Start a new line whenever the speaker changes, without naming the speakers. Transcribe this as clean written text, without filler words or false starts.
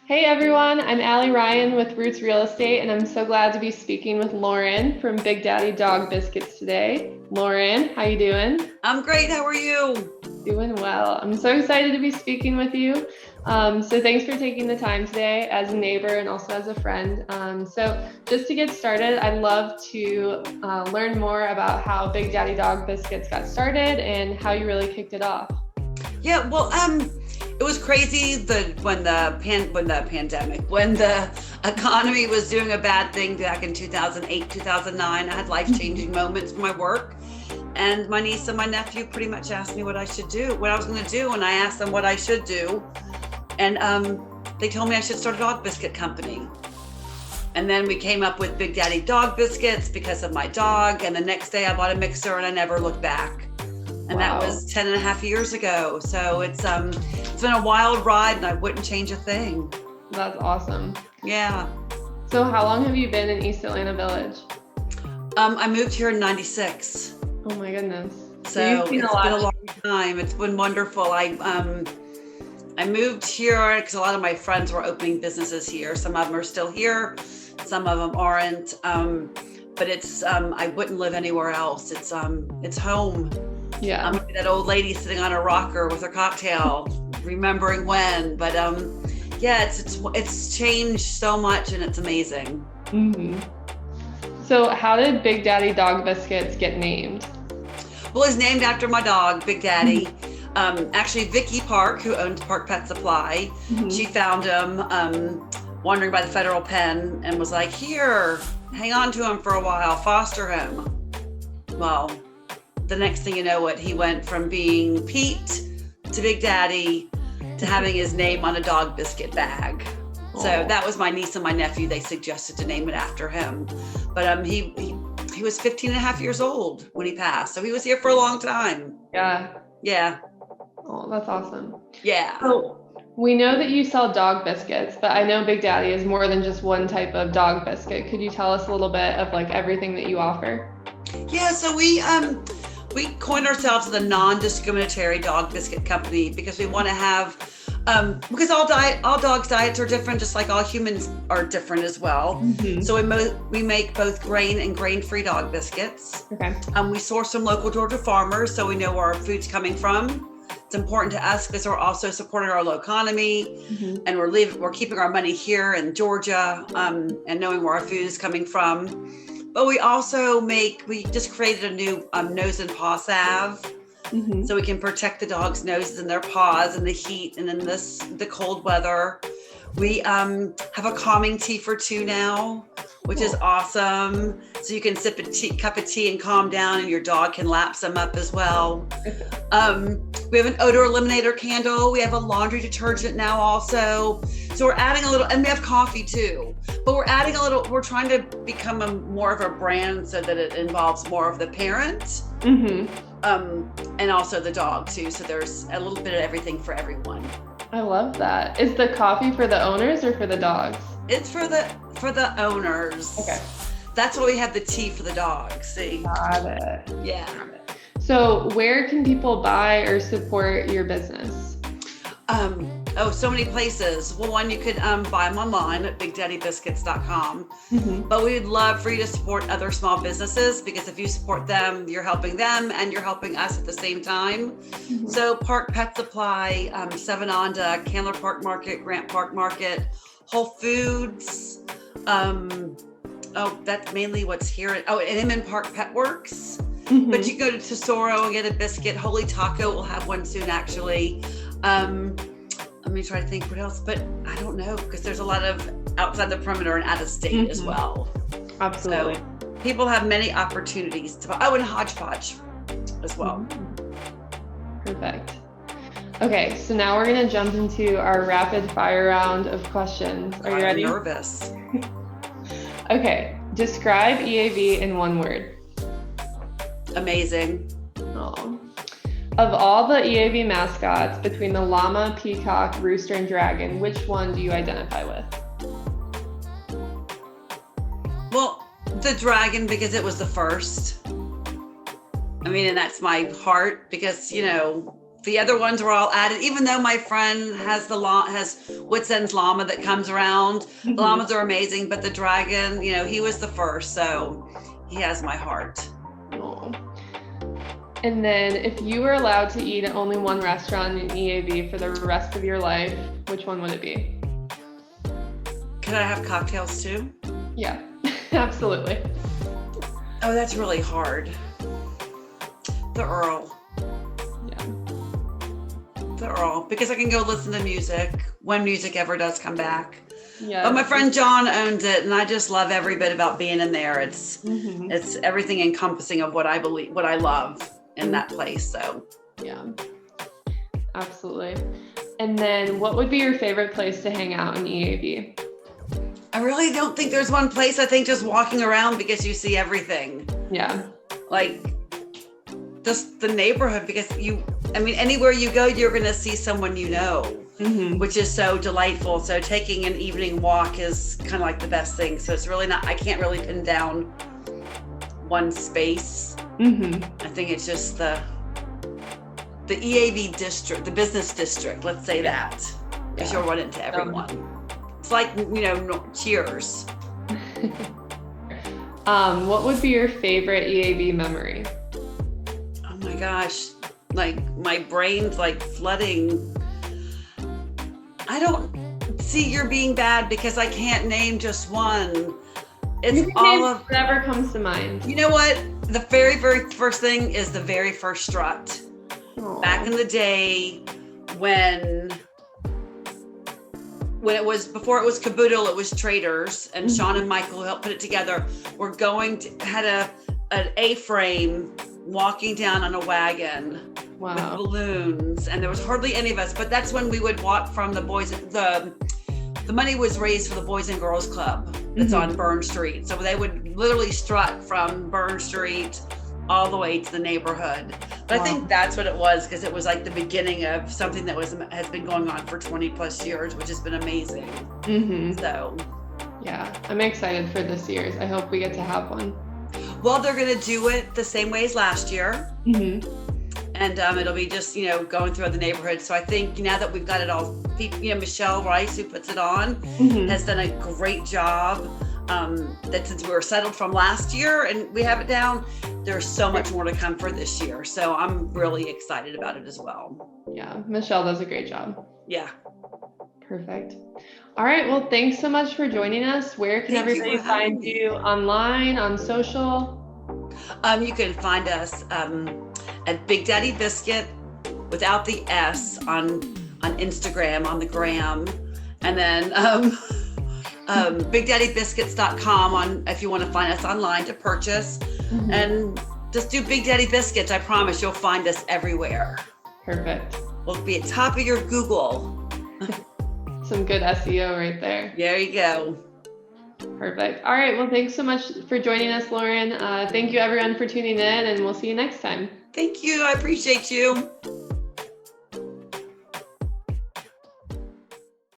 Hey everyone, I'm Allie Ryan with Roots Real Estate, and I'm so glad to be speaking with Lauren from Big Daddy Dog Biscuits today. Lauren, how you doing?
I'm great. How are you?
Doing well. I'm so excited to be speaking with you. So thanks for taking the time today as a neighbor and also as a friend. So just to get started, I'd love to learn more about how Big Daddy Dog Biscuits got started and how you really kicked it off.
Yeah, well, it was crazy when the economy was doing a bad thing back in 2008, 2009. I had life-changing moments for my work, and my niece and my nephew pretty much asked me what I was going to do, and I asked them what I should do, and they told me I should start a dog biscuit company. And then we came up with Big Daddy Dog Biscuits because of my dog, and the next day I bought a mixer and I never looked back. And
Wow.
That was 10 and a half years ago. So it's been a wild ride and I wouldn't change a thing.
That's awesome.
Yeah.
So how long have you been in East Atlanta Village?
I moved here in 96.
Oh my goodness.
So
you've seen
it's been a long time. It's been wonderful. I moved here because a lot of my friends were opening businesses here. Some of them are still here, some of them aren't. But it's I wouldn't live anywhere else. It's home.
Yeah.
That old lady sitting on a rocker with her cocktail, remembering when. But yeah, it's changed so much and it's amazing.
Mm-hmm. So how did Big Daddy Dog Biscuits get named?
Well, it's named after my dog, Big Daddy. Actually, Vicky Park, who owns Park Pet Supply, she found him wandering by the federal pen and was like, here, hang on to him for a while, foster him. Well, the next thing you know he went from being Pete to Big Daddy to having his name on a dog biscuit bag.
Oh.
So that was my niece and my nephew. They suggested to name it after him. But he was 15 and a half years old when he passed. So he was here for a long time.
Yeah.
Yeah.
Oh, that's awesome.
Yeah.
So we know that you sell dog biscuits, but I know Big Daddy is more than just one type of dog biscuit. Could you tell us a little bit of like everything that you offer?
Yeah, so we coined ourselves as a non-discriminatory dog biscuit company because we want to have, because all dogs' diets are different, just like all humans are different as well. Mm-hmm. So we make both grain and grain-free dog biscuits.
Okay.
We source from local Georgia farmers, so we know where our food's coming from. It's important to us because we're also supporting our local economy, and we're keeping our money here in Georgia, and knowing where our food is coming from. But we also we just created a new nose and paw salve, so we can protect the dog's noses and their paws in the heat and in the cold weather. We have a calming tea for two now, which is awesome. So you can sip a cup of tea and calm down, and your dog can lap some up as well. We have an odor eliminator candle. We have a laundry detergent now also. So we're adding a little, and we have coffee too. But we're adding a little, we're trying to become more of a brand so that it involves more of the parent, and also the dog too. So there's a little bit of everything for everyone.
I love that. Is the coffee for the owners or for the dogs?
It's for the owners.
Okay.
That's why we have the tea for the dogs. See?
Got it.
Yeah.
So where can people buy or support your business?
So many places. Well, one, you could buy them online at bigdaddybiscuits.com. But we'd love for you to support other small businesses, because if you support them, you're helping them and you're helping us at the same time. So Park Pet Supply, Seven Onda, Candler Park Market, Grant Park Market, Whole Foods. That's mainly what's here. And Inman Park Pet Works. But you go to Tesoro and get a biscuit. Holy Taco will have one soon, actually. Let me try to think what else, but I don't know, because there's a lot of outside the perimeter and out of state as well.
Absolutely.
So people have many opportunities to buy. Oh, and Hodgepodge as well.
Perfect. Okay, so now we're going to jump into our rapid fire round of questions. Are you ready?
I'm nervous.
Okay, describe EAV in one word.
Amazing.
Oh. Of all the EAV mascots, between the llama, peacock, rooster, and dragon, which one do you identify with?
Well, the dragon, because it was the first. I mean, and that's my heart, because, The other ones were all added, even though my friend has Wits End's llama that comes around. The llamas are amazing, but the dragon, he was the first, so he has my heart.
Oh. And then if you were allowed to eat at only one restaurant in EAV for the rest of your life, which one would it be?
Could I have cocktails too?
Yeah, absolutely.
Oh, that's really hard. The Earl. The Earl, because I can go listen to music when music ever does come back. Yeah. But my friend John owns it, and I just love every bit about being in there. It's everything encompassing of what I love in that place. So
yeah, absolutely. And then what would be your favorite place to hang out in EAV?
I really don't think there's one place. I think just walking around, because you see everything.
Yeah.
Like just the neighborhood, because anywhere you go, you're going to see someone which is so delightful. So taking an evening walk is kind of like the best thing. So it's really I can't really pin down one space. I think it's just the EAV district, the business district, let's say that, because you'll run into everyone. It's like, cheers.
What would be your favorite EAV memory?
Oh my gosh, like my brain's like flooding. I don't see you're being bad because I can't name just one. It's all of
whatever comes to mind.
You know what? The very, very first thing is the very first strut. Aww. Back in the day when it was, before it was Caboodle, it was Traders, and Sean and Michael, who helped put it together, were had an A-frame walking down on a wagon with balloons, and there was hardly any of us, but that's when we would walk from the money was raised for the Boys and Girls Club that's on Burn Street. So they would literally strut from Burn Street all the way to the neighborhood. But I think that's what it was, because it was like the beginning of something that has been going on for 20 plus years, which has been amazing. So
yeah, I'm excited for this year's. I hope we get to have one.
Well, they're going to do it the same way as last year. And it'll be just, going through the neighborhood. So I think now that we've got it all, Michelle Rice, who puts it on, has done a great job. That since we were settled from last year and we have it down, there's so much more to come for this year. So I'm really excited about it as well.
Yeah, Michelle does a great job.
Yeah.
Perfect. All right. Well, thanks so much for joining us. Where can everybody find you online, on social?
You can find us at Big Daddy Biscuit without the S on Instagram, on the gram, and then BigDaddyBiscuits.com if you want to find us online to purchase, and just do Big Daddy Biscuits. I promise you'll find us everywhere.
Perfect.
We'll be at top of your Google.
Some good SEO right there.
There you go.
Perfect. All right. Well, thanks so much for joining us, Lauren. Thank you everyone for tuning in, and we'll see you next time.
Thank you. I appreciate you.